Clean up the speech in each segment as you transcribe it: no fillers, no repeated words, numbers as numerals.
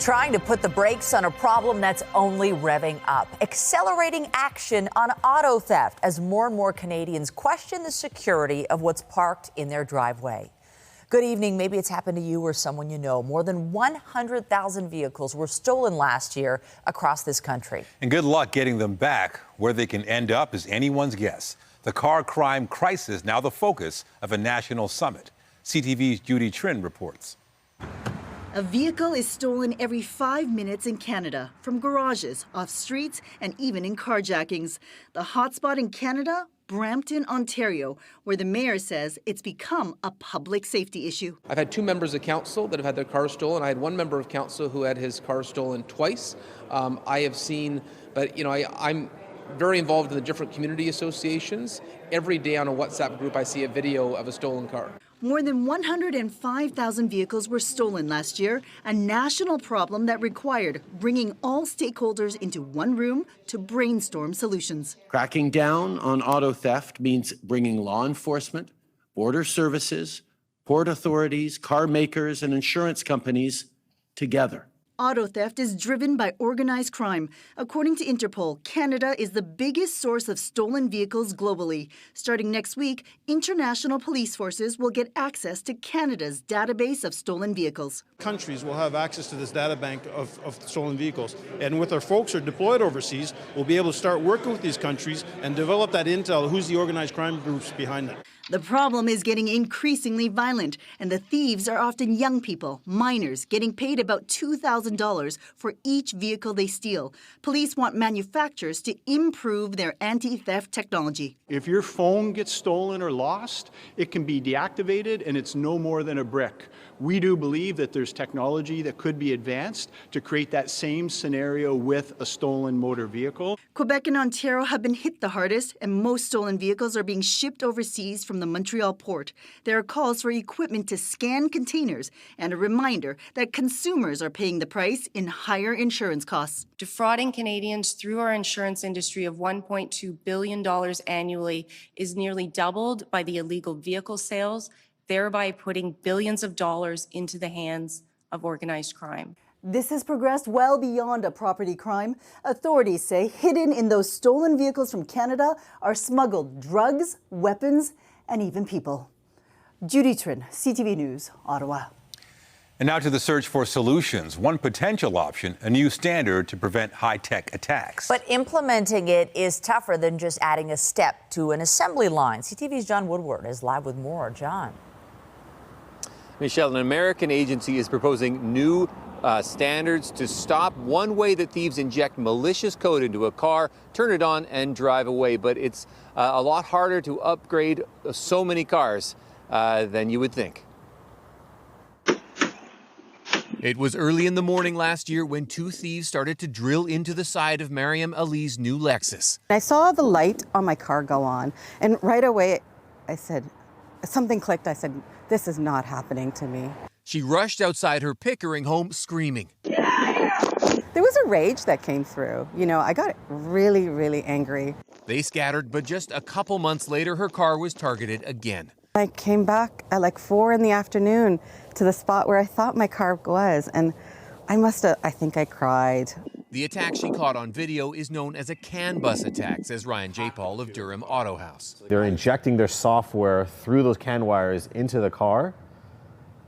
Trying to put the brakes on a problem that's only revving up. Accelerating action on auto theft as more and more Canadians question the security of what's parked in their driveway. Good evening. Maybe it's happened to you or someone you know. More than 100,000 vehicles were stolen last year across this country. And good luck getting them back. Where they can end up is anyone's guess. The car crime crisis now the focus of a national summit. CTV's Judy Trin reports. A vehicle is stolen every 5 minutes in Canada, from garages, off streets, and even in carjackings. The hotspot in Canada, Brampton, Ontario, where the mayor says it's become a public safety issue. I've had 2 members of council that have had their cars stolen. I had 1 member of council who had his car stolen twice. I have seen, but I'm very involved in the different community associations. Every day on a WhatsApp group, I see a video of a stolen car. More than 105,000 vehicles were stolen last year, a national problem that required bringing all stakeholders into one room to brainstorm solutions. Cracking down on auto theft means bringing law enforcement, border services, port authorities, car makers, and insurance companies together. Auto theft is driven by organized crime. According to Interpol, Canada is the biggest source of stolen vehicles globally. Starting next week, international police forces will get access to Canada's database of stolen vehicles. Countries will have access to this data bank of stolen vehicles. And with our folks who are deployed overseas, we'll be able to start working with these countries and develop that intel, who's the organized crime groups behind that. The problem is getting increasingly violent, and the thieves are often young people, minors, getting paid about $2,000 for each vehicle they steal. Police want manufacturers to improve their anti-theft technology. If your phone gets stolen or lost, it can be deactivated and it's no more than a brick. We do believe that there's technology that could be advanced to create that same scenario with a stolen motor vehicle. Quebec and Ontario have been hit the hardest, and most stolen vehicles are being shipped overseas from the Montreal port. There are calls for equipment to scan containers and a reminder that consumers are paying the price in higher insurance costs. Defrauding Canadians through our insurance industry of $1.2 billion annually is nearly doubled by the illegal vehicle sales, thereby putting billions of dollars into the hands of organized crime. This has progressed well beyond a property crime. Authorities say hidden in those stolen vehicles from Canada are smuggled drugs, weapons, and even people. Judy Trin, CTV News, Ottawa. And now to the search for solutions. One potential option, a new standard to prevent high-tech attacks. But implementing it is tougher than just adding a step to an assembly line. CTV's John Woodward is live with more. John. Michelle, an American agency is proposing new standards to stop one way that thieves inject malicious code into a car, turn it on, and drive away. But it's a lot harder to upgrade so many cars than you would think. It was early in the morning last year when 2 thieves started to drill into the side of Mariam Ali's new Lexus. I saw the light on my car go on, and right away I said, something clicked. I said, this is not happening to me. She rushed outside her Pickering home screaming. There was a rage that came through. I got really, really angry. They scattered, but just a couple months later, her car was targeted again. I came back at like 4 in the afternoon to the spot where I thought my car was, and I think I cried. The attack she caught on video is known as a CAN bus attack, says Ryan J. Paul of Durham Auto House. They're injecting their software through those CAN wires into the car,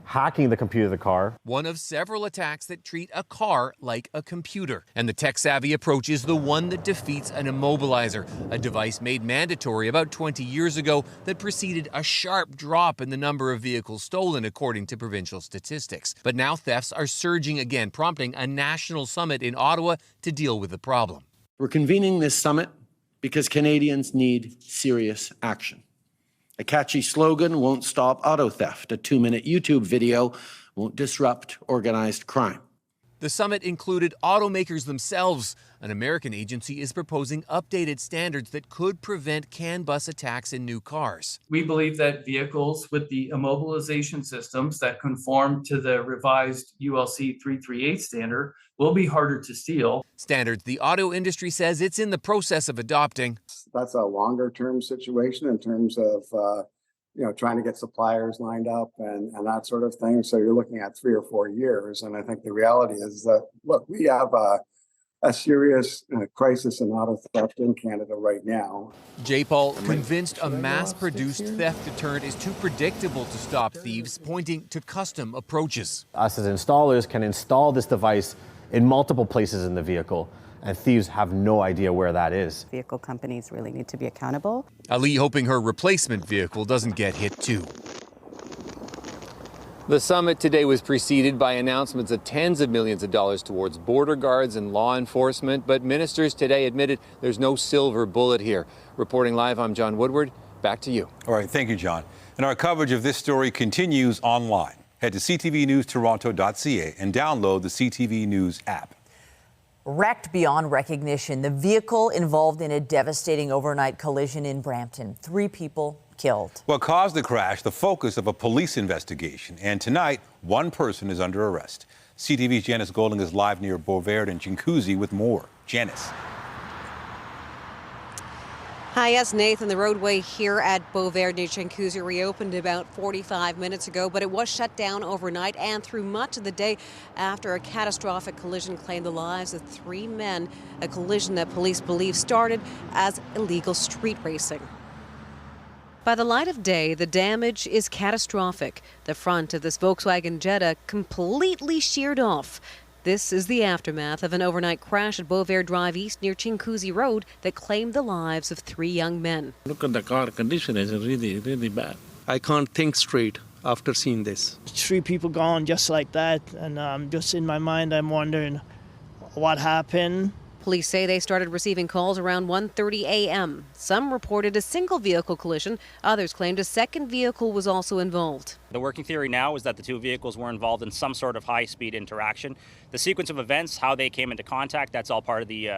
hacking the computer of the car. One of several attacks that treat a car like a computer. And the tech-savvy approach is the one that defeats an immobilizer, a device made mandatory about 20 years ago that preceded a sharp drop in the number of vehicles stolen, according to provincial statistics. But now thefts are surging again, prompting a national summit in Ottawa to deal with the problem. We're convening this summit because Canadians need serious action. A catchy slogan won't stop auto theft. A 2-minute YouTube video won't disrupt organized crime. The summit included automakers themselves. An American agency is proposing updated standards that could prevent CAN bus attacks in new cars. We believe that vehicles with the immobilization systems that conform to the revised ULC 338 standard will be harder to steal. Standards the auto industry says it's in the process of adopting. That's a longer term situation in terms of trying to get suppliers lined up and that sort of thing. So you're looking at 3 or 4 years. And I think the reality is that, look, we have a serious crisis in auto theft in Canada right now. J. Paul convinced a mass-produced theft deterrent is too predictable to stop thieves, pointing to custom approaches. Us as installers can install this device in multiple places in the vehicle, and thieves have no idea where that is. Vehicle companies really need to be accountable. Ali hoping her replacement vehicle doesn't get hit too. The summit today was preceded by announcements of tens of millions of dollars towards border guards and law enforcement, but ministers today admitted there's no silver bullet here. Reporting live, I'm John Woodward. Back to you. All right, thank you, John. And our coverage of this story continues online. Head to ctvnewstoronto.ca and download the CTV News app. Wrecked beyond recognition, the vehicle involved in a devastating overnight collision in Brampton. 3 people killed. What caused the crash, the focus of a police investigation. And tonight, 1 person is under arrest. CTV's Janice Golding is live near Beauvert and Chinguacousy with more. Janice. Hi, yes, Nathan. The roadway here at Beauvert near Chinguacousy reopened about 45 minutes ago, but it was shut down overnight and through much of the day after a catastrophic collision claimed the lives of 3 men, a collision that police believe started as illegal street racing. By the light of day, the damage is catastrophic. The front of this Volkswagen Jetta completely sheared off. This is the aftermath of an overnight crash at Beauvert Drive East near Chinguacousy Road that claimed the lives of 3 young men. Look at the car condition, is really, really bad. I can't think straight after seeing this. 3 people gone just like that, and just in my mind I'm wondering what happened. Police say they started receiving calls around 1:30 a.m. Some reported a single vehicle collision. Others claimed a second vehicle was also involved. The working theory now is that the 2 vehicles were involved in some sort of high-speed interaction. The sequence of events, how they came into contact, that's all part of the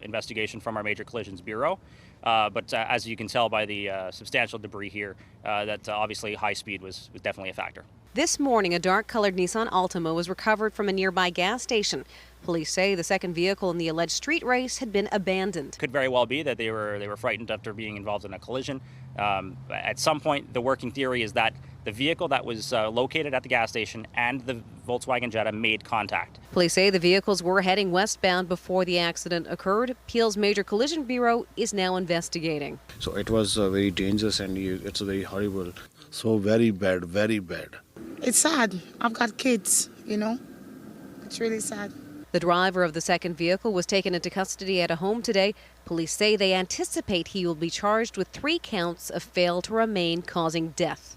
investigation from our Major Collisions Bureau. But as you can tell by the substantial debris here, that obviously high speed was definitely a factor. This morning, a dark-colored Nissan Altima was recovered from a nearby gas station. Police say the second vehicle in the alleged street race had been abandoned. Could very well be that they were frightened after being involved in a collision. At some point, the working theory is that the vehicle that was located at the gas station and the Volkswagen Jetta made contact. Police say the vehicles were heading westbound before the accident occurred. Peel's Major Collision Bureau is now investigating. So it was very dangerous and it's very horrible. So very bad, very bad. It's sad. I've got kids, It's really sad. The driver of the second vehicle was taken into custody at a home today. Police say they anticipate he will be charged with 3 counts of fail to remain causing death.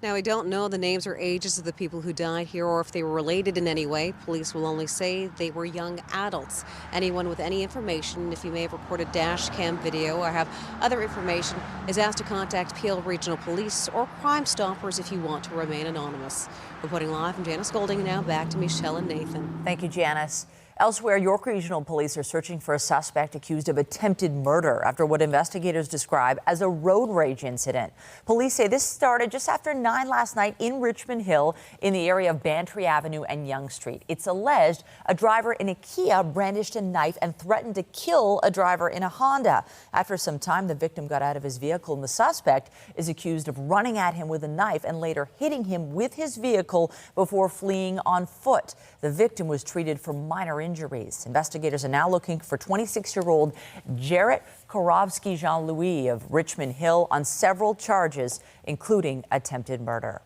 Now, we don't know the names or ages of the people who died here or if they were related in any way. Police will only say they were young adults. Anyone with any information, if you may have reported dash cam video or have other information, is asked to contact Peel Regional Police or Crime Stoppers if you want to remain anonymous. Reporting live from Janice Golding, now back to Michelle and Nathan. Thank you, Janice. Elsewhere, York Regional Police are searching for a suspect accused of attempted murder after what investigators describe as a road rage incident. Police say this started just after 9 last night in Richmond Hill in the area of Bantry Avenue and Yonge Street. It's alleged a driver in a Kia brandished a knife and threatened to kill a driver in a Honda. After some time, the victim got out of his vehicle and the suspect is accused of running at him with a knife and later hitting him with his vehicle before fleeing on foot. The victim was treated for minor injuries. Investigators are now looking for 26-year-old Jarrett Korowski Jean-Louis of Richmond Hill on several charges, including attempted murder.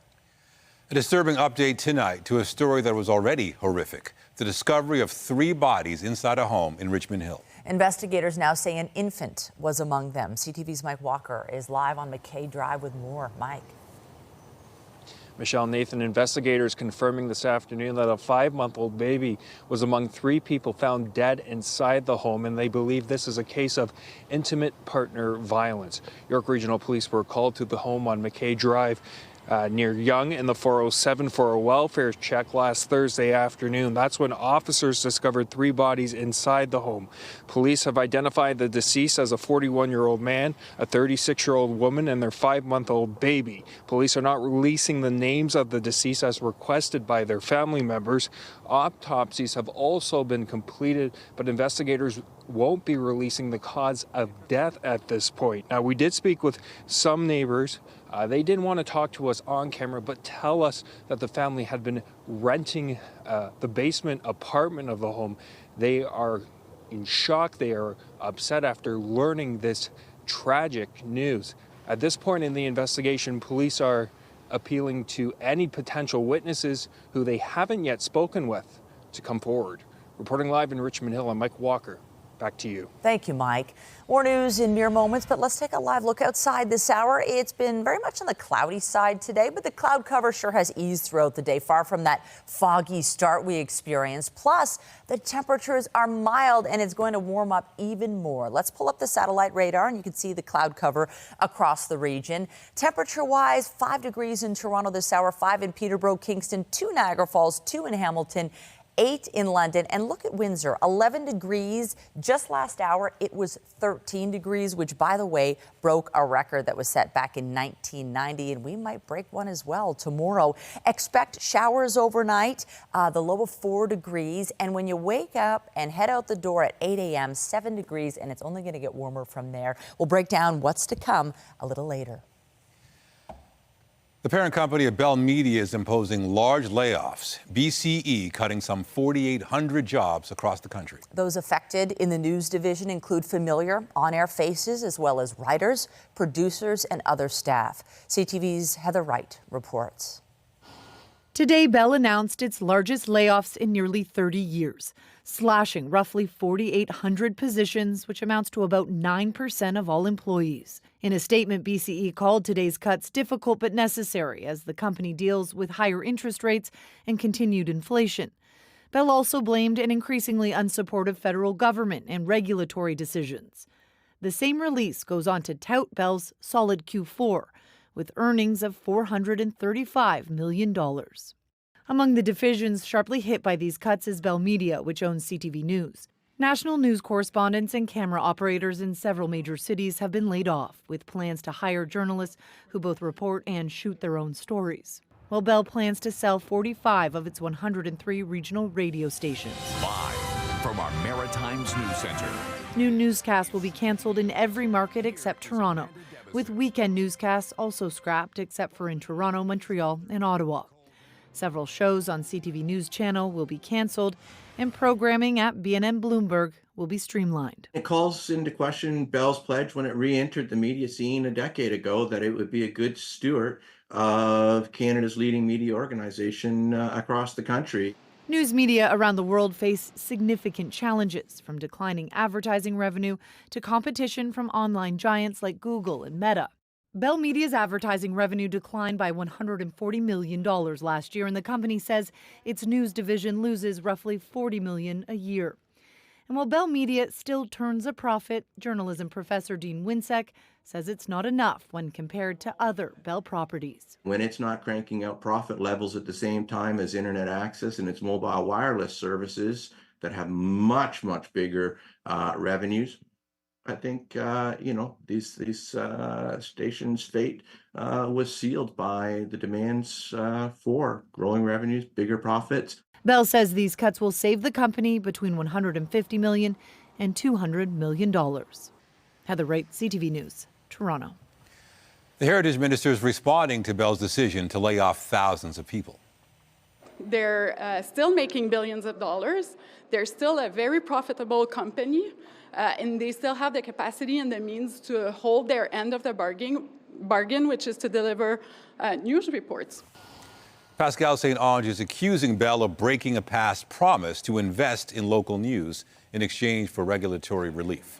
A disturbing update tonight to a story that was already horrific. The discovery of 3 bodies inside a home in Richmond Hill. Investigators now say an infant was among them. CTV's Mike Walker is live on McKay Drive with more. Mike. Michelle, Nathan, investigators confirming this afternoon that a 5-month-old baby was among 3 people found dead inside the home, and they believe this is a case of intimate partner violence. York Regional Police were called to the home on McKay Drive near Yonge in the 407 for a welfare check last Thursday afternoon. That's when officers discovered 3 bodies inside the home. Police have identified the deceased as a 41-year-old man, a 36-year-old woman, and their 5-month-old baby. Police are not releasing the names of the deceased as requested by their family members. Autopsies have also been completed, but investigators won't be releasing the cause of death at this point. Now, we did speak with some neighbors. They didn't want to talk to us on camera, but tell us that the family had been renting the basement apartment of the home. They are in shock. They are upset after learning this tragic news. At this point in the investigation, police are appealing to any potential witnesses who they haven't yet spoken with to come forward. Reporting live in Richmond Hill, I'm Mike Walker. Back to you. Thank you, Mike. More news in mere moments, but let's take a live look outside this hour. It's been very much on the cloudy side today, but the cloud cover sure has eased throughout the day, far from that foggy start we experienced. Plus, the temperatures are mild and it's going to warm up even more. Let's pull up the satellite radar and you can see the cloud cover across the region. Temperature-wise, 5 degrees in Toronto this hour, 5 in Peterborough, Kingston, 2 Niagara Falls, 2 in Hamilton, 8 in London, and look at Windsor, 11 degrees. Just last hour, it was 13 degrees, which, by the way, broke a record that was set back in 1990, and we might break one as well tomorrow. Expect showers overnight, the low of 4 degrees, and when you wake up and head out the door at 8 a.m., 7 degrees, and it's only going to get warmer from there. We'll break down what's to come a little later. The parent company of Bell Media is imposing large layoffs. BCE cutting some 4,800 jobs across the country. Those affected in the news division include familiar on-air faces as well as writers, producers, and other staff. CTV's Heather Wright reports. Today, Bell announced its largest layoffs in nearly 30 years, slashing roughly 4,800 positions, which amounts to about 9% of all employees. In a statement, BCE called today's cuts difficult but necessary as the company deals with higher interest rates and continued inflation. Bell also blamed an increasingly unsupportive federal government and regulatory decisions. The same release goes on to tout Bell's solid Q4, with earnings of $435 million. Among the divisions sharply hit by these cuts is Bell Media, which owns CTV News. National news correspondents and camera operators in several major cities have been laid off, with plans to hire journalists who both report and shoot their own stories. While Bell plans to sell 45 of its 103 regional radio stations. Live from our Maritimes News Center. Noon newscasts will be canceled in every market except Toronto, with weekend newscasts also scrapped except for in Toronto, Montreal, and Ottawa. Several shows on CTV News Channel will be canceled, and programming at BNN Bloomberg will be streamlined. It calls into question Bell's pledge when it re-entered the media scene a decade ago that it would be a good steward of Canada's leading media organization across the country. News media around the world face significant challenges, from declining advertising revenue to competition from online giants like Google and Meta. Bell Media's advertising revenue declined by $140 million last year, and the company says its news division loses roughly $40 million a year. And while Bell Media still turns a profit, journalism professor Dean Winsek says it's not enough when compared to other Bell properties. When it's not cranking out profit levels at the same time as internet access and its mobile wireless services that have much bigger revenues, I think, these stations' fate was sealed by the demands for growing revenues, bigger profits. Bell says these cuts will save the company between $150 million and $200 million. Heather Wright, CTV News, Toronto. The Heritage Minister is responding to Bell's decision to lay off thousands of people. They're still making billions of dollars. They're still a very profitable company. And they still have the capacity and the means to hold their end of the bargain, which is to deliver news reports. Pascal St. Onge is accusing Bell of breaking a past promise to invest in local news in exchange for regulatory relief.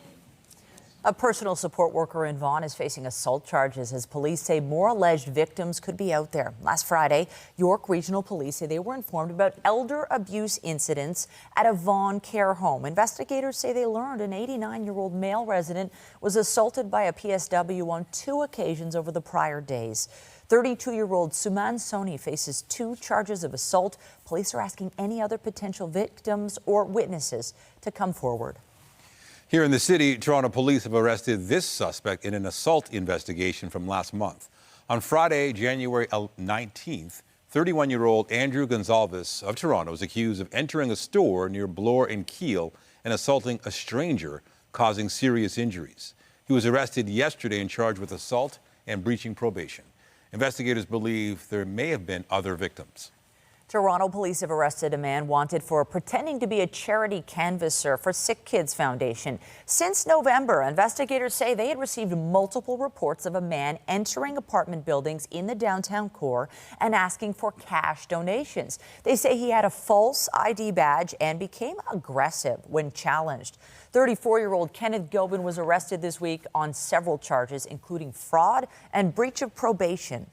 A personal support worker in Vaughan is facing assault charges as police say more alleged victims could be out there. Last Friday, York Regional Police say they were informed about elder abuse incidents at a Vaughan care home. Investigators say they learned an 89-year-old male resident was assaulted by a PSW on 2 occasions over the prior days. 32-year-old Suman Soni faces 2 charges of assault. Police are asking any other potential victims or witnesses to come forward. Here in the city, Toronto police have arrested this suspect in an assault investigation from last month. On Friday, January 19th, 31-year-old Andrew Gonzalez of Toronto is accused of entering a store near Bloor and Keele and assaulting a stranger, causing serious injuries. He was arrested yesterday and charged with assault and breaching probation. Investigators believe there may have been other victims. Toronto police have arrested a man wanted for pretending to be a charity canvasser for Sick Kids Foundation. Since November, investigators say they had received multiple reports of a man entering apartment buildings in the downtown core and asking for cash donations. They say he had a false ID badge and became aggressive when challenged. 34-year-old Kenneth Gilbin was arrested this week on several charges, including fraud and breach of probation.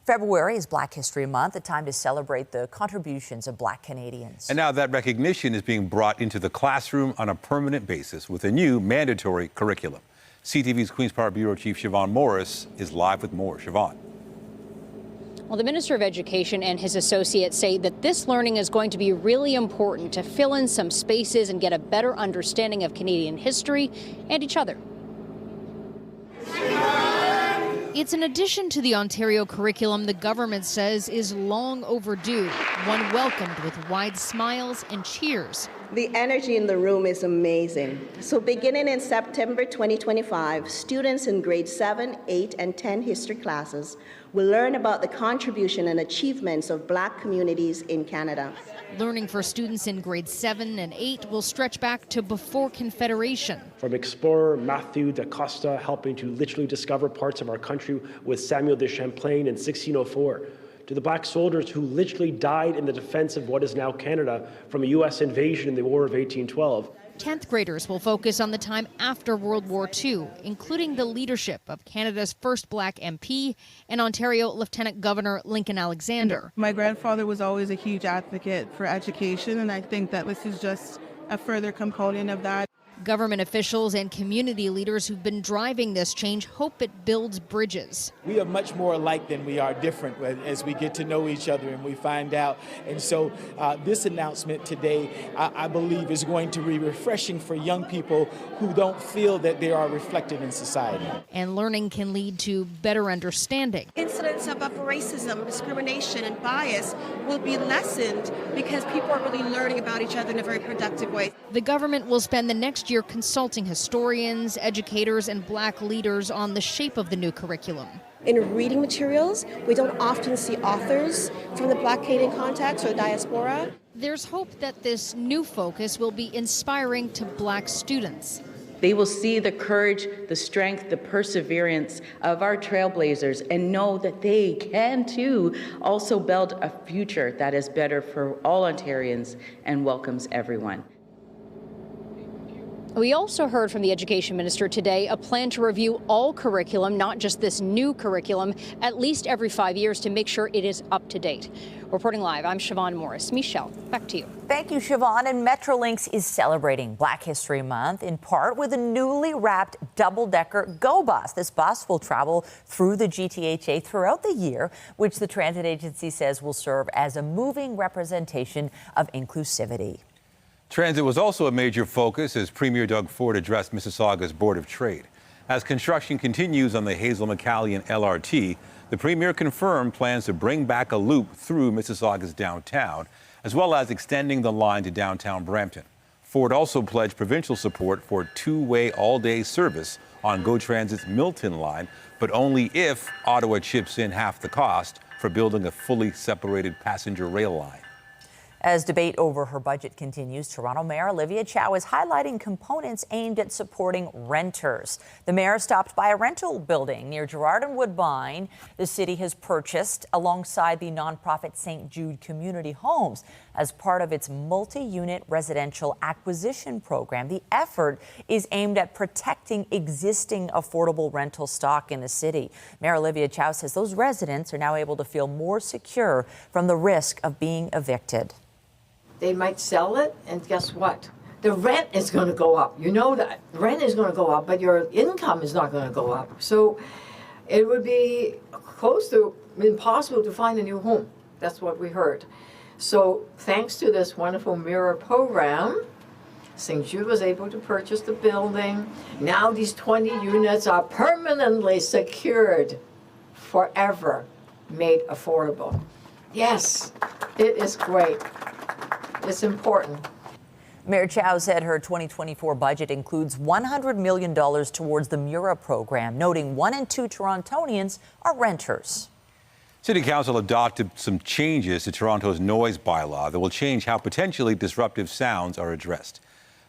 February is Black History Month, a time to celebrate the contributions of Black Canadians. And now that recognition is being brought into the classroom on a permanent basis with a new mandatory curriculum. CTV's Queen's Park Bureau Chief Siobhan Morris is live with more. Siobhan. Well, the Minister of Education and his associates say that this learning is going to be really important to fill in some spaces and get a better understanding of Canadian history and each other. It's an addition to the Ontario curriculum the government says is long overdue, one welcomed with wide smiles and cheers. The energy in the room is amazing. So beginning in September 2025, students in grade 7, 8, and 10 history classes will learn about the contribution and achievements of Black communities in Canada. Learning for students in grades 7 and 8 will stretch back to before Confederation. From explorer Matthew da Costa helping to literally discover parts of our country with Samuel de Champlain in 1604, to the Black soldiers who literally died in the defense of what is now Canada from a U.S. invasion in the War of 1812. 10th graders will focus on the time after World War II, including the leadership of Canada's first Black MP and Ontario Lieutenant Governor Lincoln Alexander. My grandfather was always a huge advocate for education, and I think that this is just a further component of that. Government officials and community leaders who've been driving this change hope it builds bridges. We are much more alike than we are different as we get to know each other and we find out. And so this announcement today, I believe, is going to be refreshing for young people who don't feel that they are reflected in society. And learning can lead to better understanding. Incidents of racism, discrimination, and bias will be lessened because people are really learning about each other in a very productive way. The government will spend the next year consulting historians, educators, and Black leaders on the shape of the new curriculum. In reading materials, we don't often see authors from the Black Canadian context or diaspora. There's hope that this new focus will be inspiring to Black students. They will see the courage, the strength, the perseverance of our trailblazers and know that they can too also build a future that is better for all Ontarians and welcomes everyone. We also heard from the Education Minister today a plan to review all curriculum, not just this new curriculum, at least every 5 years to make sure it is up to date. Reporting live, I'm Siobhan Morris. Michelle, back to you. Thank you, Siobhan. And Metrolinx is celebrating Black History Month in part with a newly wrapped double-decker Go Bus. This bus will travel through the GTHA throughout the year, which the transit agency says will serve as a moving representation of inclusivity. Transit was also a major focus as Premier Doug Ford addressed Mississauga's Board of Trade. As construction continues on the Hazel-McCallion LRT, the Premier confirmed plans to bring back a loop through Mississauga's downtown, as well as extending the line to downtown Brampton. Ford also pledged provincial support for two-way all-day service on GO Transit's Milton line, but only if Ottawa chips in half the cost for building a fully separated passenger rail line. As debate over her budget continues, Toronto Mayor Olivia Chow is highlighting components aimed at supporting renters. The mayor stopped by a rental building near Gerrard and Woodbine the city has purchased alongside the nonprofit St. Jude Community Homes as part of its multi-unit residential acquisition program. The effort is aimed at protecting existing affordable rental stock in the city. Mayor Olivia Chow says those residents are now able to feel more secure from the risk of being evicted. They might sell it, and guess what? The rent is going to go up. You know that. The rent is going to go up, but your income is not going to go up. So it would be close to impossible to find a new home. That's what we heard. So thanks to this wonderful mirror program, St. Jude was able to purchase the building. Now these 20 units are permanently secured, forever made affordable. Yes, it is great. It's important. Mayor Chow said her 2024 budget includes $100 million towards the Mura program, noting 1 in 2 Torontonians are renters. City Council adopted some changes to Toronto's noise bylaw that will change how potentially disruptive sounds are addressed.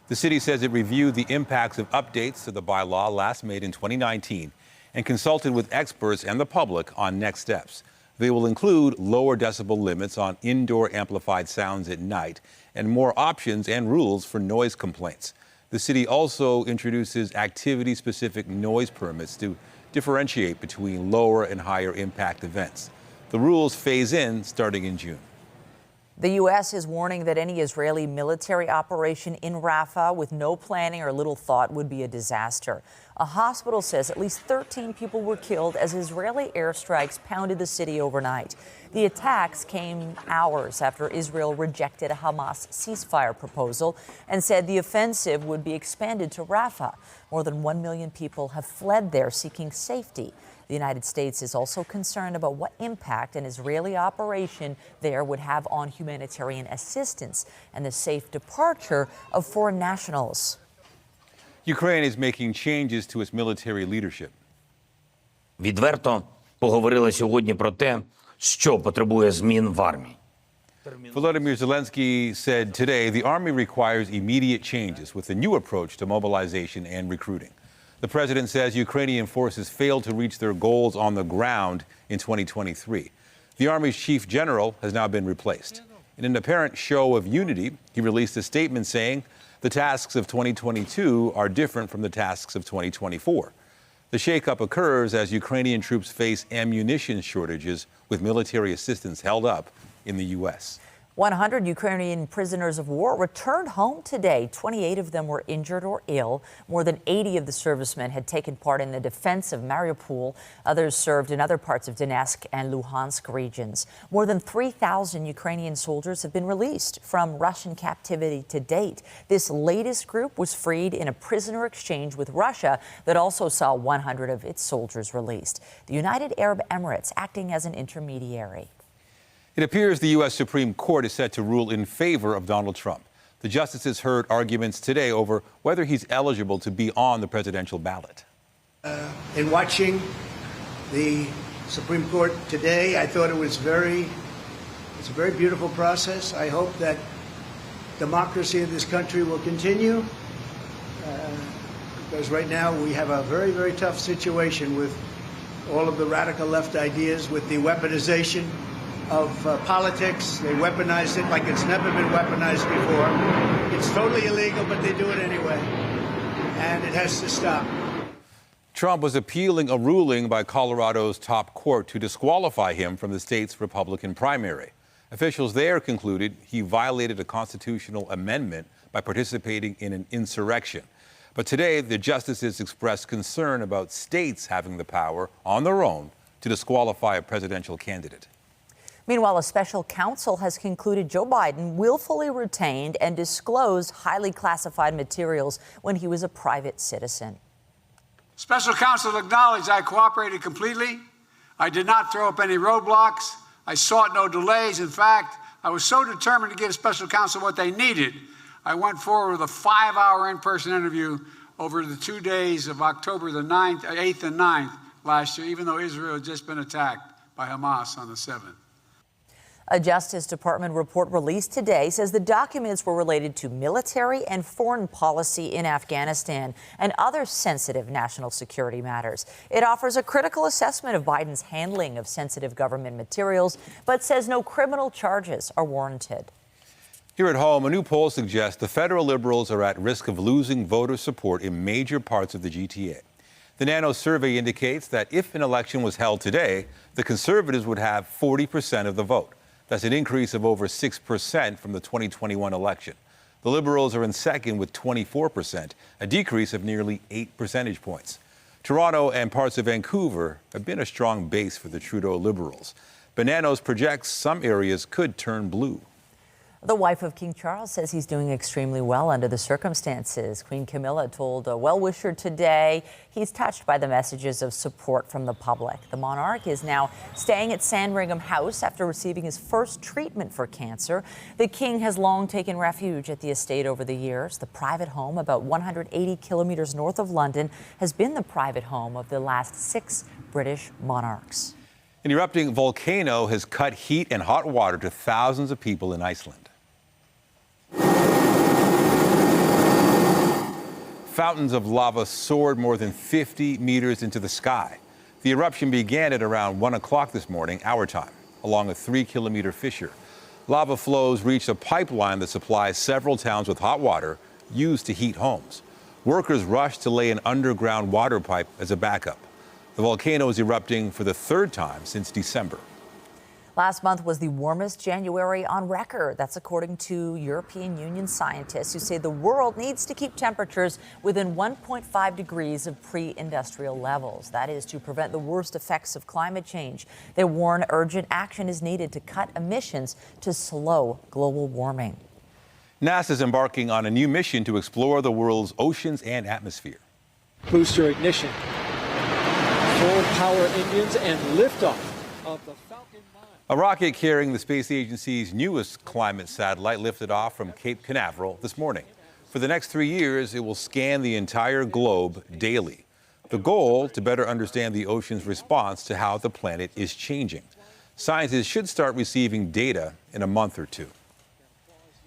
The city says it reviewed the impacts of updates to the bylaw last made in 2019 and consulted with experts and the public on next steps. They will include lower decibel limits on indoor amplified sounds at night and more options and rules for noise complaints. The city also introduces activity-specific noise permits to differentiate between lower and higher impact events. The rules phase in starting in June. The U.S. is warning that any Israeli military operation in Rafah with no planning or little thought would be a disaster. A hospital says at least 13 people were killed as Israeli airstrikes pounded the city overnight. The attacks came hours after Israel rejected a Hamas ceasefire proposal and said the offensive would be expanded to Rafah. More than 1 million people have fled there seeking safety. The United States is also concerned about what impact an Israeli operation there would have on humanitarian assistance and the safe departure of foreign nationals. Ukraine is making changes to its military leadership. Відверто поговорили сьогодні про те, що потребує змін в армії. Volodymyr Zelensky said today the army requires immediate changes with a new approach to mobilization and recruiting. The president says Ukrainian forces failed to reach their goals on the ground in 2023. The Army's chief general has now been replaced. In an apparent show of unity, he released a statement saying the tasks of 2022 are different from the tasks of 2024. The shakeup occurs as Ukrainian troops face ammunition shortages with military assistance held up in the U.S. 100 Ukrainian prisoners of war returned home today. 28 of them were injured or ill. More than 80 of the servicemen had taken part in the defense of Mariupol. Others served in other parts of Donetsk and Luhansk regions. More than 3,000 Ukrainian soldiers have been released from Russian captivity to date. This latest group was freed in a prisoner exchange with Russia that also saw 100 of its soldiers released. The United Arab Emirates acting as an intermediary. It appears the U.S. Supreme Court is set to rule in favor of Donald Trump. The justices heard arguments today over whether he's eligible to be on the presidential ballot. In watching the Supreme Court today, I thought it's a very beautiful process. I hope that democracy in this country will continue because right now we have a very, very tough situation with all of the radical left ideas, with the weaponization of politics. They weaponized it like it's never been weaponized before. It's totally illegal, but they do it anyway. And it has to stop. Trump was appealing a ruling by Colorado's top court to disqualify him from the state's Republican primary. Officials there concluded he violated a constitutional amendment by participating in an insurrection. But today, the justices expressed concern about states having the power on their own to disqualify a presidential candidate. Meanwhile, a special counsel has concluded Joe Biden willfully retained and disclosed highly classified materials when he was a private citizen. Special counsel acknowledged I cooperated completely. I did not throw up any roadblocks. I sought no delays. In fact, I was so determined to give special counsel what they needed, I went forward with a 5-hour in-person interview over the 2 days of October the 8th and 9th last year, even though Israel had just been attacked by Hamas on the 7th. A Justice Department report released today says the documents were related to military and foreign policy in Afghanistan and other sensitive national security matters. It offers a critical assessment of Biden's handling of sensitive government materials, but says no criminal charges are warranted. Here at home, a new poll suggests the federal Liberals are at risk of losing voter support in major parts of the GTA. The Nano survey indicates that if an election was held today, the Conservatives would have 40% of the vote. That's an increase of over 6% from the 2021 election. The Liberals are in second with 24%, a decrease of nearly 8 percentage points. Toronto and parts of Vancouver have been a strong base for the Trudeau Liberals. But Nanos projects some areas could turn blue. The wife of King Charles says he's doing extremely well under the circumstances. Queen Camilla told a well-wisher today he's touched by the messages of support from the public. The monarch is now staying at Sandringham House after receiving his first treatment for cancer. The king has long taken refuge at the estate over the years. The private home, about 180 kilometers north of London, has been the private home of the last 6 British monarchs. An erupting volcano has cut heat and hot water to thousands of people in Iceland. Fountains of lava soared more than 50 meters into the sky. The eruption began at around 1 o'clock this morning, our time, along a 3-kilometer fissure. Lava flows reached a pipeline that supplies several towns with hot water used to heat homes. Workers rushed to lay an underground water pipe as a backup. The volcano is erupting for the 3rd time since December. Last month was the warmest January on record. That's according to European Union scientists who say the world needs to keep temperatures within 1.5 degrees of pre-industrial levels. That is to prevent the worst effects of climate change. They warn urgent action is needed to cut emissions to slow global warming. NASA is embarking on a new mission to explore the world's oceans and atmosphere. Booster ignition, full power engines, and liftoff of the Falcon 9. A rocket carrying the space agency's newest climate satellite lifted off from Cape Canaveral this morning. For the next 3 years, it will scan the entire globe daily. The goal, to better understand the ocean's response to how the planet is changing. Scientists should start receiving data in a month or 2.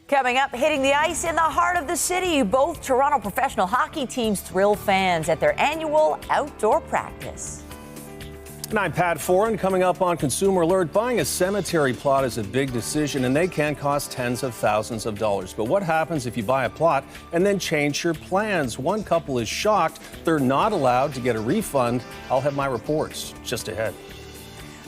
Coming up, hitting the ice in the heart of the city, both Toronto professional hockey teams thrill fans at their annual outdoor practice. And I'm Pat Foran. Coming up on Consumer Alert, buying a cemetery plot is a big decision and they can cost tens of thousands of dollars. But what happens if you buy a plot and then change your plans? One couple is shocked they're not allowed to get a refund. I'll have my reports just ahead.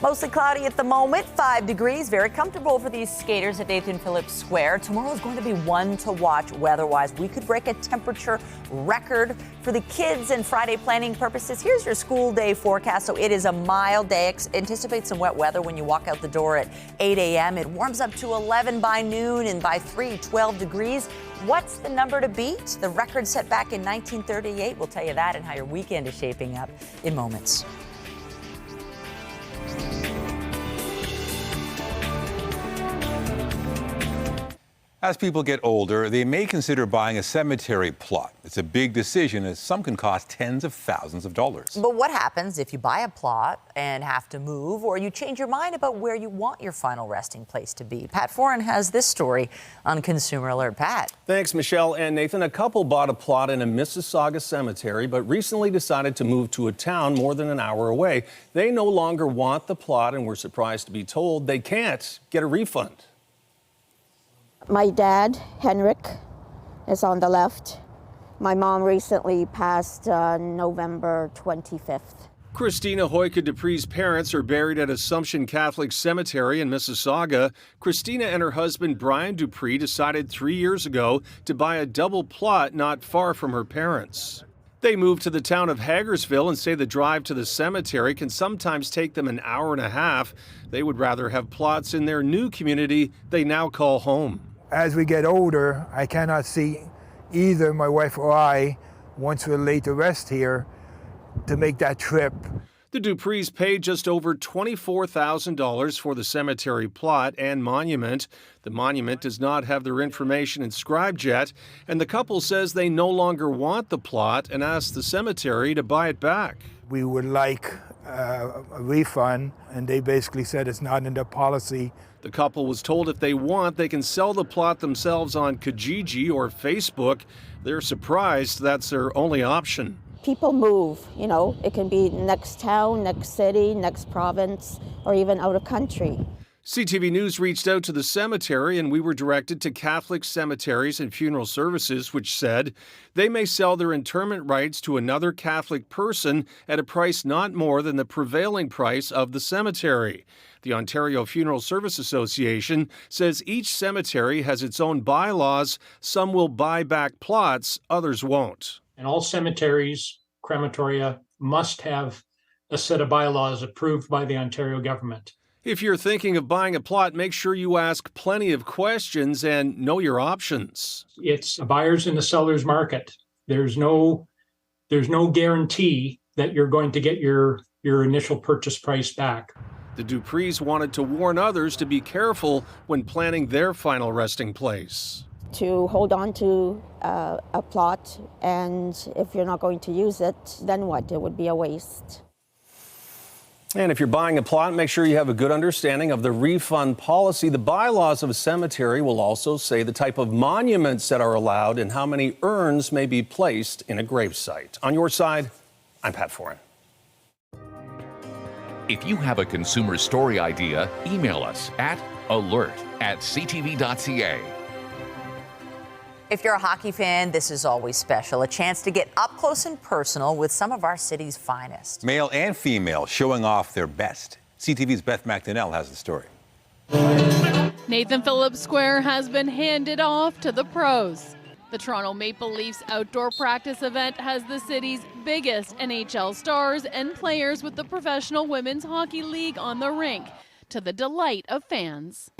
Mostly cloudy at the moment, 5 degrees, very comfortable for these skaters at Nathan Phillips Square. Tomorrow is going to be one to watch weather-wise. We could break a temperature record for the kids and Friday planning purposes. Here's your school day forecast. So it is a mild day. Anticipate some wet weather when you walk out the door at 8 a.m. It warms up to 11 by noon and by 3, 12 degrees. What's the number to beat? The record set back in 1938. We'll tell you that and how your weekend is shaping up in moments. As people get older, they may consider buying a cemetery plot. It's a big decision, as some can cost tens of thousands of dollars. But what happens if you buy a plot and have to move, or you change your mind about where you want your final resting place to be? Pat Foran has this story on Consumer Alert. Pat. Thanks, Michelle and Nathan. A couple bought a plot in a Mississauga cemetery, but recently decided to move to a town more than an hour away. They no longer want the plot and were surprised to be told they can't get a refund. My dad, Henrik, is on the left. My mom recently passed November 25th. Christina Hoyka Dupree's parents are buried at Assumption Catholic Cemetery in Mississauga. Christina and her husband, Brian Dupree, decided 3 years ago to buy a double plot not far from her parents. They moved to the town of Hagersville and say the drive to the cemetery can sometimes take them an hour and a half. They would rather have plots in their new community they now call home. As we get older, I cannot see either my wife or I, once we're laid to rest here, to make that trip. The Duprees paid just over $24,000 for the cemetery plot and monument. The monument does not have their information inscribed yet, and the couple says they no longer want the plot and asked the cemetery to buy it back. We would like a refund, and they basically said it's not in their policy. The couple was told if they want, they can sell the plot themselves on Kijiji or Facebook. They're surprised that's their only option. People move, you know, it can be next town, next city, next province, or even out of country. CTV News reached out to the cemetery and we were directed to Catholic Cemeteries and Funeral Services, which said they may sell their interment rights to another Catholic person at a price not more than the prevailing price of the cemetery. The Ontario Funeral Service Association says each cemetery has its own bylaws. Some will buy back plots, others won't. And all cemeteries, crematoria, must have a set of bylaws approved by the Ontario government. If you're thinking of buying a plot, make sure you ask plenty of questions and know your options. It's a buyer's and a seller's market. There's no guarantee that you're going to get your initial purchase price back. The Duprees wanted to warn others to be careful when planning their final resting place. To hold on to a plot, and if you're not going to use it, then what? It would be a waste. And if you're buying a plot, make sure you have a good understanding of the refund policy. The bylaws of a cemetery will also say the type of monuments that are allowed and how many urns may be placed in a gravesite. On your side, I'm Pat Foran. If you have a consumer story idea, email us at alert@ctv.ca. If you're a hockey fan, this is always special. A chance to get up close and personal with some of our city's finest. Male and female showing off their best. CTV's Beth McDonnell has the story. Nathan Phillips Square has been handed off to the pros. The Toronto Maple Leafs outdoor practice event has the city's biggest NHL stars and players with the Professional Women's Hockey League on the rink, to the delight of fans.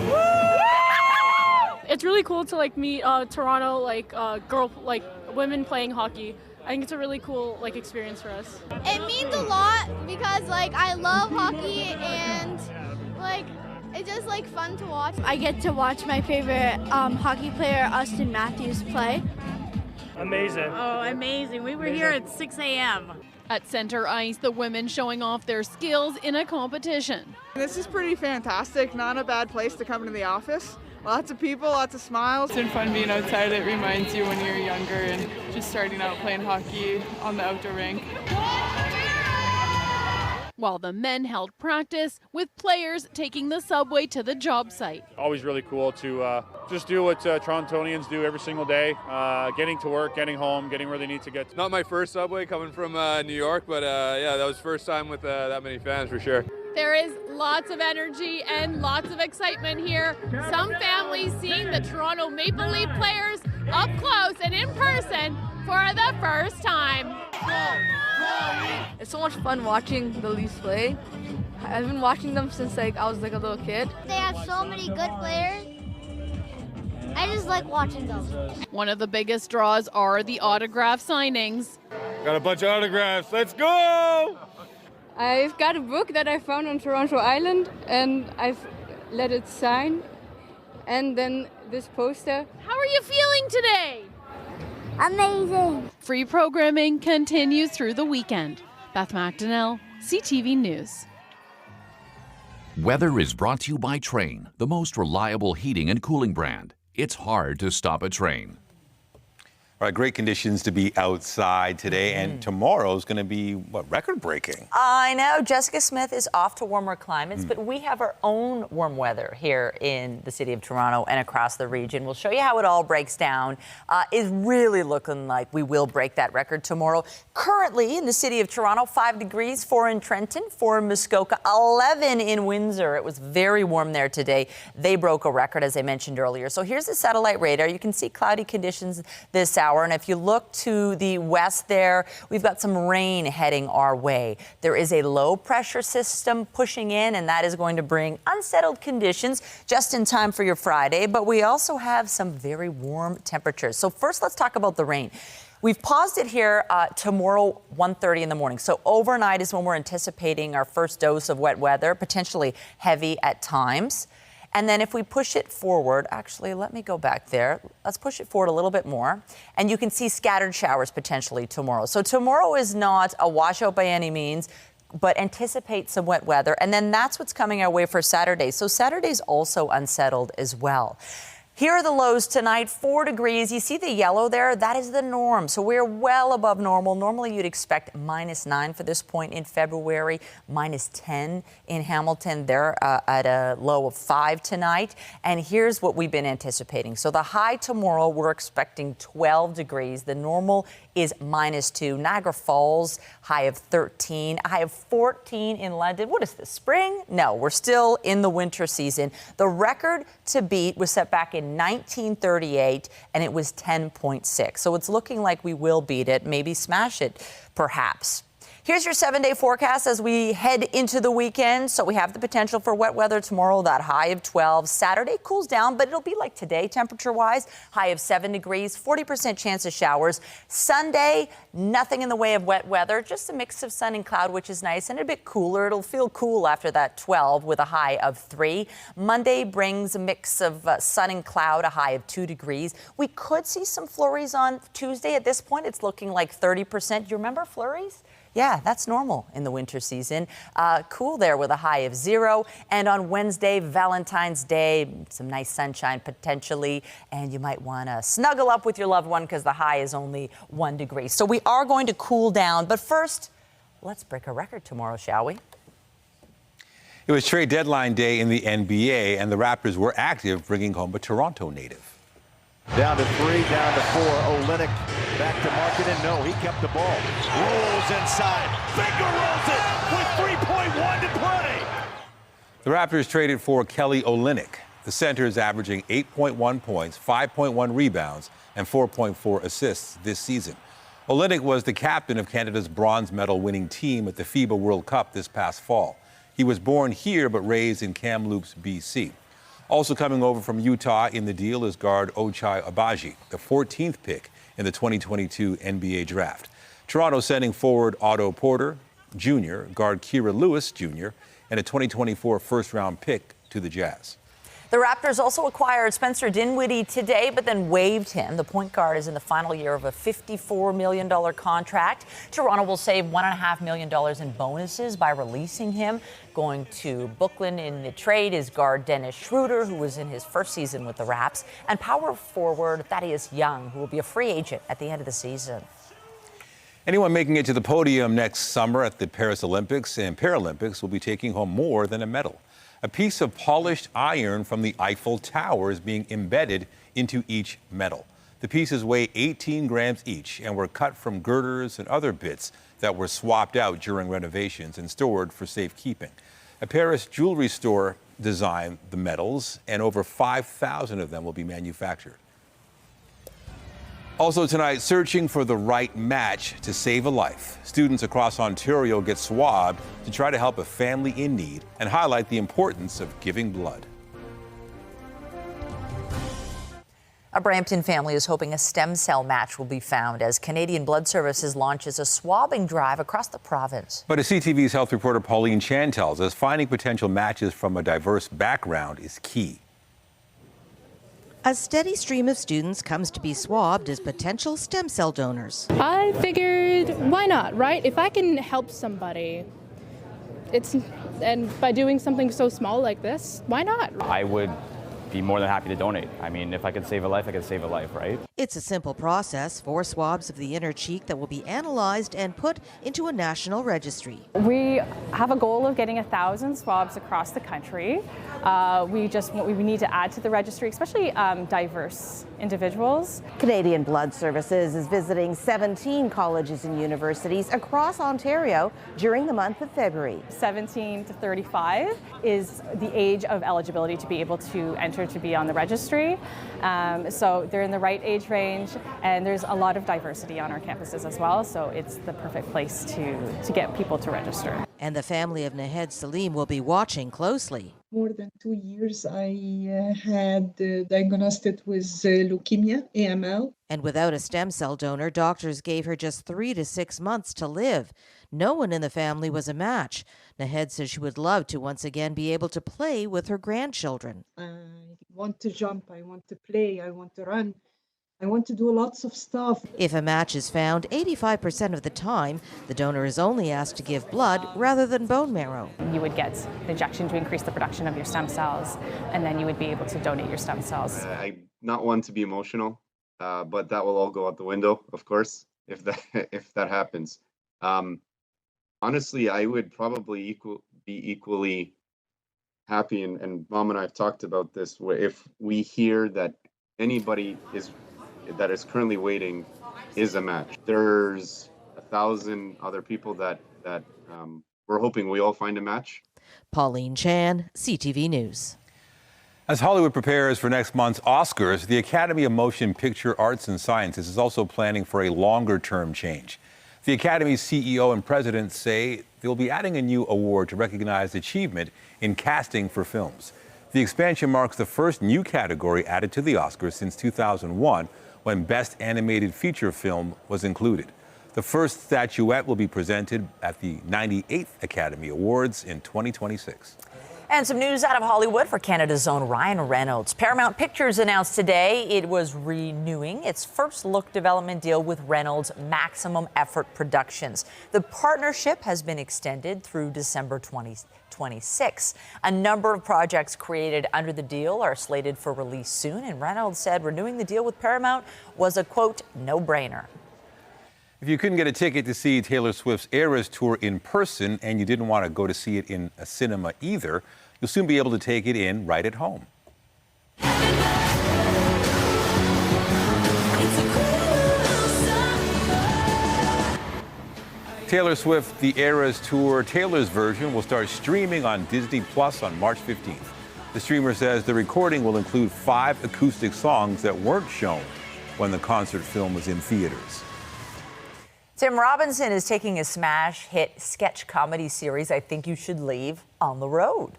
It's really cool to meet Toronto women playing hockey. I think it's a really cool experience for us. It means a lot because I love hockey and it's just fun to watch. I get to watch my favorite hockey player, Austin Matthews, play. Amazing. Oh, amazing. We were here at 6 a.m. At center ice, the women showing off their skills in a competition. This is pretty fantastic. Not a bad place to come into the office. Lots of people, lots of smiles. It's been fun being outside. It reminds you when you're younger and just starting out playing hockey on the outdoor rink. While the men held practice, with players taking the subway to the job site. Always really cool to just do what Torontonians do every single day, getting to work, getting home, getting where they need to get. Not my first subway coming from New York, but yeah, that was first time with that many fans for sure. There is lots of energy and lots of excitement here. Some families seeing the Toronto Maple Leaf players up close and in person for the first time. It's so much fun watching the Leafs play. I've been watching them since I was a little kid. They have so many good players. I just like watching them. One of the biggest draws are the autograph signings. Got a bunch of autographs. Let's go! I've got a book that I found on Toronto Island and I've let it sign. And then this poster. How are you feeling today? Amazing. Free programming continues through the weekend. Beth McDonnell, CTV News. Weather is brought to you by Train, the most reliable heating and cooling brand. It's hard to stop a train. All right, great conditions to be outside today, and tomorrow's going to be, record-breaking? I know. Jessica Smith is off to warmer climates, but we have our own warm weather here in the city of Toronto and across the region. We'll show you how it all breaks down. It's really looking like we will break that record tomorrow. Currently, in the city of Toronto, 5 degrees, 4 in Trenton, 4 in Muskoka, 11 in Windsor. It was very warm there today. They broke a record, as I mentioned earlier. So here's the satellite radar. You can see cloudy conditions this hour. And if you look to the west there, we've got some rain heading our way. There is a low pressure system pushing in, and that is going to bring unsettled conditions just in time for your Friday. But we also have some very warm temperatures. So first, let's talk about the rain. We've paused it here tomorrow, 1:30 in the morning. So overnight is when we're anticipating our first dose of wet weather, potentially heavy at times. And then if we push it forward, actually, let me go back there. Let's push it forward a little bit more. And you can see scattered showers potentially tomorrow. So tomorrow is not a washout by any means, but anticipate some wet weather. And then that's what's coming our way for Saturday. So Saturday's also unsettled as well. Here are the lows tonight, 4 degrees. You see the yellow there? That is the norm. So we're well above normal. Normally you'd expect -9 for this point in February, -10 in Hamilton. They're at a low of 5 tonight. And here's what we've been anticipating. So the high tomorrow, we're expecting 12 degrees. The normal is -2. Niagara Falls, high of 13, a high of 14 in London. What is this, spring? No, we're still in the winter season. The record to beat was set back in 1938, and it was 10.6. So it's looking like we will beat it, maybe smash it, perhaps. Here's your 7-day forecast as we head into the weekend. So we have the potential for wet weather tomorrow, that high of 12. Saturday cools down, but it'll be like today temperature-wise, high of 7 degrees, 40% chance of showers. Sunday, nothing in the way of wet weather, just a mix of sun and cloud, which is nice, and a bit cooler. It'll feel cool after that 12 with a high of 3. Monday brings a mix of sun and cloud, a high of 2 degrees. We could see some flurries on Tuesday. At this point, it's looking like 30%. You remember flurries? Yeah, that's normal in the winter season. Cool there with a high of 0. And on Wednesday, Valentine's Day, some nice sunshine potentially. And you might want to snuggle up with your loved one because the high is only 1 degree. So we are going to cool down. But first, let's break a record tomorrow, shall we? It was trade deadline day in the NBA, and the Raptors were active, bringing home a Toronto native. Down to 3, down to 4. Olynyk back to Markkanen. No, he kept the ball. Rolls inside. Finger rolls it with 3.1 to play. The Raptors traded for Kelly Olynyk. The center is averaging 8.1 points, 5.1 rebounds, and 4.4 assists this season. Olynyk was the captain of Canada's bronze medal winning team at the FIBA World Cup this past fall. He was born here but raised in Kamloops, BC. Also coming over from Utah in the deal is guard Ochai Agbaji, the 14th pick in the 2022 NBA draft. Toronto sending forward Otto Porter Jr., guard Kira Lewis Jr., and a 2024 first-round pick to the Jazz. The Raptors also acquired Spencer Dinwiddie today, but then waived him. The point guard is in the final year of a $54 million contract. Toronto will save $1.5 million in bonuses by releasing him. Going to Brooklyn in the trade is guard Dennis Schroeder, who was in his first season with the Raps, and power forward Thaddeus Young, who will be a free agent at the end of the season. Anyone making it to the podium next summer at the Paris Olympics and Paralympics will be taking home more than a medal. A piece of polished iron from the Eiffel Tower is being embedded into each medal. The pieces weigh 18 grams each and were cut from girders and other bits that were swapped out during renovations and stored for safekeeping. A Paris jewelry store designed the medals, and over 5,000 of them will be manufactured. Also tonight, searching for the right match to save a life. Students across Ontario get swabbed to try to help a family in need and highlight the importance of giving blood. A Brampton family is hoping a stem cell match will be found as Canadian Blood Services launches a swabbing drive across the province. But as CTV's health reporter Pauline Chan tells us, finding potential matches from a diverse background is key. A steady stream of students comes to be swabbed as potential stem cell donors. I figured, why not, right? If I can help somebody, and by doing something so small like this, why not? I would be more than happy to donate. I mean, if I could save a life, I could save a life, right? It's a simple process, 4 swabs of the inner cheek that will be analyzed and put into a national registry. We have a goal of getting 1,000 swabs across the country. We need to add to the registry, especially diverse individuals. Canadian Blood Services is visiting 17 colleges and universities across Ontario during the month of February. 17 to 35 is the age of eligibility to be able to enter to be on the registry. So they're in the right age range, and there's a lot of diversity on our campuses as well, so it's the perfect place to get people to register. And the family of Nahed Salim will be watching closely. More than 2 years, I had diagnosed with leukemia, AML. And without a stem cell donor, doctors gave her just 3 to 6 months to live. No one in the family was a match. Nahed says she would love to once again be able to play with her grandchildren. I want to jump, I want to play, I want to run. I want to do lots of stuff. If a match is found, 85% of the time, the donor is only asked to give blood rather than bone marrow. You would get an injection to increase the production of your stem cells, and then you would be able to donate your stem cells. I'm not one to be emotional, but that will all go out the window, of course, if that happens. Honestly, I would probably be equally happy, and Mom and I have talked about this, where if we hear that anybody that is currently waiting is a match. There's 1,000 other people that we're hoping we all find a match. Pauline Chan, CTV News. As Hollywood prepares for next month's Oscars, the Academy of Motion Picture Arts and Sciences is also planning for a longer-term change. The Academy's CEO and president say they'll be adding a new award to recognize achievement in casting for films. The expansion marks the first new category added to the Oscars since 2001, when Best Animated Feature Film was included. The first statuette will be presented at the 98th Academy Awards in 2026. And some news out of Hollywood for Canada's own Ryan Reynolds. Paramount Pictures announced today it was renewing its first look development deal with Reynolds Maximum Effort Productions. The partnership has been extended through December 2026. A number of projects created under the deal are slated for release soon, and Reynolds said renewing the deal with Paramount was a, quote, no-brainer. If you couldn't get a ticket to see Taylor Swift's Eras Tour in person and you didn't want to go to see it in a cinema either, you'll soon be able to take it in right at home. Taylor Swift, the Eras Tour, Taylor's version will start streaming on Disney Plus on March 15th. The streamer says the recording will include 5 acoustic songs that weren't shown when the concert film was in theaters. Tim Robinson is taking his smash hit sketch comedy series, I Think You Should Leave, on the road.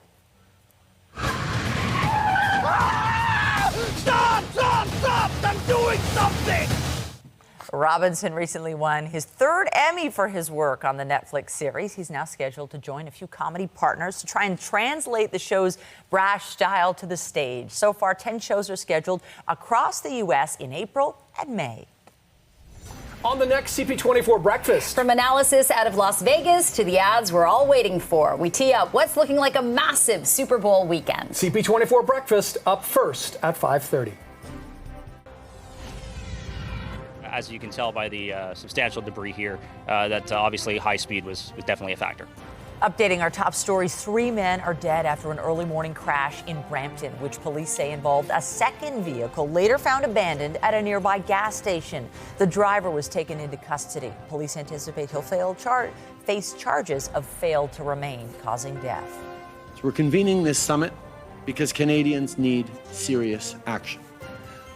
Stop! I'm doing something! Robinson recently won his 3rd Emmy for his work on the Netflix series. He's now scheduled to join a few comedy partners to try and translate the show's brash style to the stage. So far, 10 shows are scheduled across the U.S. in April and May. On the next CP24 Breakfast. From analysis out of Las Vegas to the ads we're all waiting for, we tee up what's looking like a massive Super Bowl weekend. CP24 Breakfast up first at 5:30. As you can tell by the substantial debris here, that obviously high speed was definitely a factor. Updating our top stories, 3 men are dead after an early morning crash in Brampton, which police say involved a second vehicle later found abandoned at a nearby gas station. The driver was taken into custody. Police anticipate he'll face charges of fail to remain, causing death. So we're convening this summit because Canadians need serious action.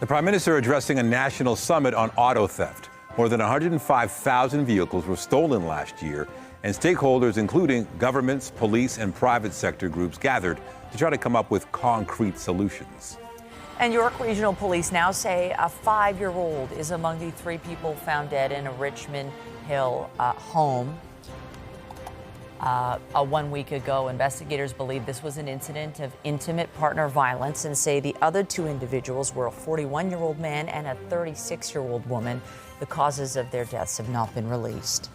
The Prime Minister addressing a national summit on auto theft. More than 105,000 vehicles were stolen last year, and stakeholders, including governments, police, and private sector groups, gathered to try to come up with concrete solutions. And York Regional Police now say a 5-year-old is among the 3 people found dead in a Richmond Hill home 1 week ago. Investigators believe this was an incident of intimate partner violence and say the other 2 individuals were a 41-year-old man and a 36-year-old woman. The causes of their deaths have not been released.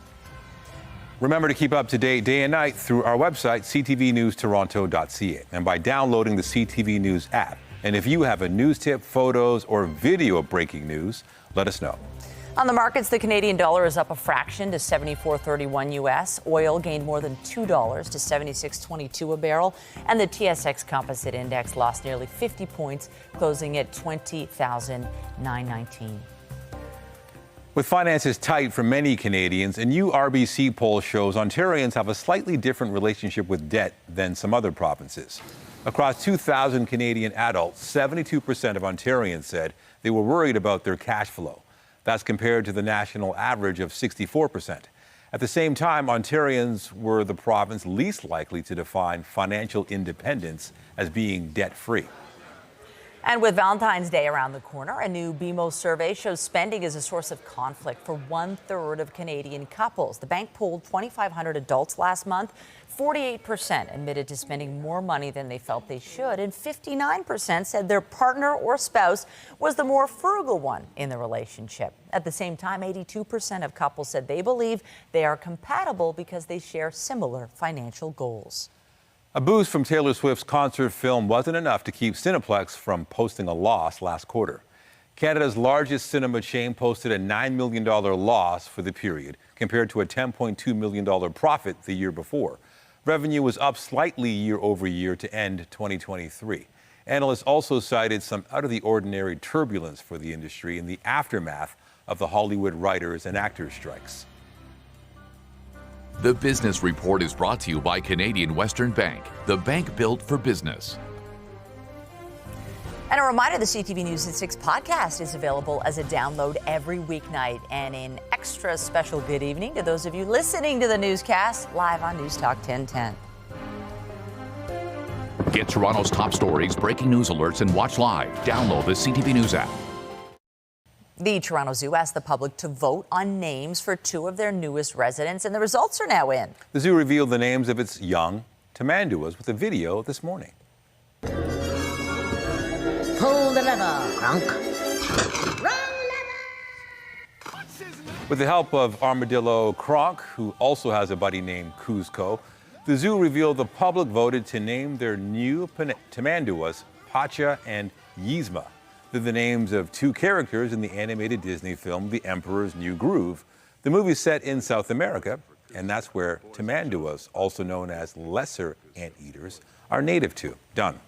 Remember to keep up to date day and night through our website, ctvnewstoronto.ca, and by downloading the CTV News app. And if you have a news tip, photos, or video of breaking news, let us know. On the markets, the Canadian dollar is up a fraction to 74.31 U.S. Oil gained more than $2 to 76.22 a barrel. And the TSX Composite Index lost nearly 50 points, closing at 20,919. With finances tight for many Canadians, a new RBC poll shows Ontarians have a slightly different relationship with debt than some other provinces. Across 2,000 Canadian adults, 72% of Ontarians said they were worried about their cash flow. That's compared to the national average of 64%. At the same time, Ontarians were the province least likely to define financial independence as being debt-free. And with Valentine's Day around the corner, a new BMO survey shows spending is a source of conflict for 1/3 of Canadian couples. The bank polled 2,500 adults last month. 48% admitted to spending more money than they felt they should, and 59% said their partner or spouse was the more frugal one in the relationship. At the same time, 82% of couples said they believe they are compatible because they share similar financial goals. A boost from Taylor Swift's concert film wasn't enough to keep Cineplex from posting a loss last quarter. Canada's largest cinema chain posted a $9 million loss for the period, compared to a $10.2 million profit the year before. Revenue was up slightly year over year to end 2023. Analysts also cited some out-of-the-ordinary turbulence for the industry in the aftermath of the Hollywood writers and actors strikes. The Business Report is brought to you by Canadian Western Bank, the bank built for business. And a reminder, the CTV News at 6 podcast is available as a download every weeknight. And an extra special good evening to those of you listening to the newscast live on News Talk 1010. Get Toronto's top stories, breaking news alerts, and watch live. Download the CTV News app. The Toronto Zoo asked the public to vote on names for 2 of their newest residents, and the results are now in. The zoo revealed the names of its young tamanduas with a video this morning. Pull the lever, Kronk. With the help of Armadillo Kronk, who also has a buddy named Kuzco, the zoo revealed the public voted to name their new tamanduas Pacha and Yzma. They're the names of 2 characters in the animated Disney film The Emperor's New Groove. The movie is set in South America, and that's where tamanduas, also known as lesser anteaters, are native to. Done.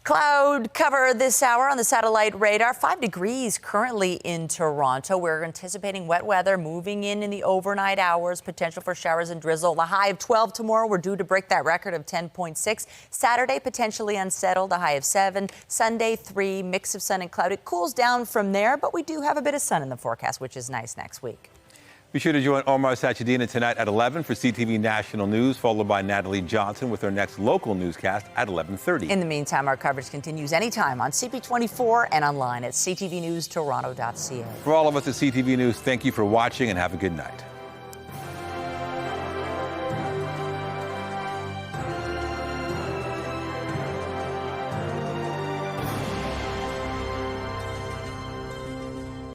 Cloud cover this hour on the satellite radar. 5 degrees currently in Toronto. We're anticipating wet weather moving in the overnight hours, potential for showers and drizzle. The high of 12 tomorrow. We're due to break that record of 10.6. Saturday, potentially unsettled, a high of 7. Sunday, 3, mix of sun and cloud. It cools down from there, but we do have a bit of sun in the forecast, which is nice next week. Be sure to join Omar Sachedina tonight at 11 for CTV National News, followed by Natalie Johnson with her next local newscast at 11:30. In the meantime, our coverage continues anytime on CP24 and online at ctvnewstoronto.ca. For all of us at CTV News, thank you for watching and have a good night.